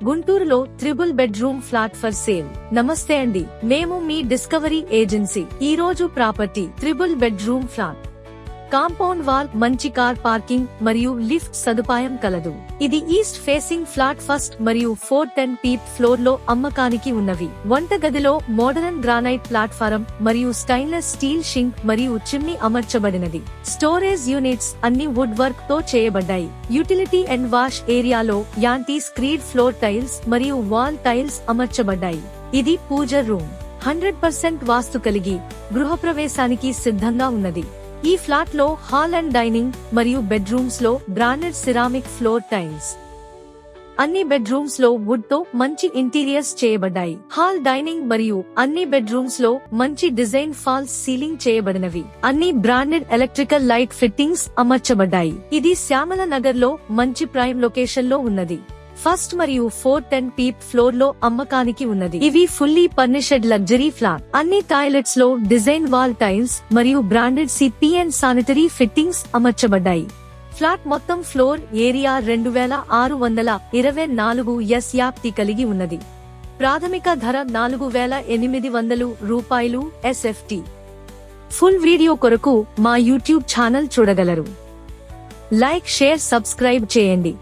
గుంటూరులో triple bedroom flat for sale. నమస్తే అండి, మేము మీ డిస్కవరీ ఏజెన్సీ. ఈ రోజు property triple bedroom flat, compound wall, మంచి కార్ పార్కింగ్ మరియు లిఫ్ట్ సదుపాయం కలదు. ఇది ఈస్ట్ ఫేసింగ్ ఫ్లాట్ ఫస్ట్ మరియు 410 ఫీట్ ఫ్లోర్ లో అమ్మకానికి ఉన్నవి. వంట గదిలో మోడరన్ గ్రానైట్ ప్లాట్ఫారం మరియు స్టైన్లెస్ స్టీల్ షింక్ మరియు చిమ్నీ అమర్చబడినది. స్టోరేజ్ యూనిట్స్ అన్ని వుడ్ వర్క్ తో చేయబడ్డాయి. యూటిలిటీ అండ్ వాష్ ఏరియాలో యాంటీ స్క్రీడ్ ఫ్లోర్ టైల్స్ మరియు వాల్ టైల్స్ అమర్చబడ్డాయి. ఇది పూజ రూమ్. 100% వాస్తు కలిగి గృహప్రవేశానికి సిద్ధంగా ఉన్నది. ఈ ఫ్లాట్ లో హాల్ అండ్ డైనింగ్ మరియు బెడ్రూమ్స్ లో బ్రాండెడ్ సిరామిక్ ఫ్లోర్ టైల్స్. అన్ని బెడ్రూమ్స్ లో వుడ్ తో మంచి ఇంటీరియర్స్ చేయబడ్డాయి. హాల్, డైనింగ్ మరియు అన్ని బెడ్రూమ్స్ లో మంచి డిజైన్ ఫాల్స్ సీలింగ్ చేయబడినవి. అన్ని బ్రాండెడ్ ఎలక్ట్రికల్ లైట్ ఫిట్టింగ్స్ అమర్చబడ్డాయి. ఇది శ్యామల నగర్ లో మంచి ప్రైమ్ లొకేషన్ లో ఉన్నది. ఫస్ట్ మరియు 410 ఫీట్ ఫ్లోర్ లో అమ్మకానికి ఉన్నది. ఇవి ఫుల్లీ ఫర్నిష్డ్ లగ్జరీ ఫ్లాట్. అన్ని టాయిలెట్స్ లో డిజైన్ వాల్ టైల్స్ మరియు branded CP and sanitary fittings అమర్చబడ్డాయి. ఫ్లాట్ మొత్తం ఫ్లోర్ ఏరియా 2624 ఎస్ఎఫ్టీ కలిగి ఉన్నది. ప్రాథమిక ధర ₹4,800 ఎస్ఎఫ్టీ. ఫుల్ వీడియో కొరకు మా యూట్యూబ్ ఛానల్ చూడగలరు. లైక్, షేర్, సబ్స్క్రైబ్ చేయండి.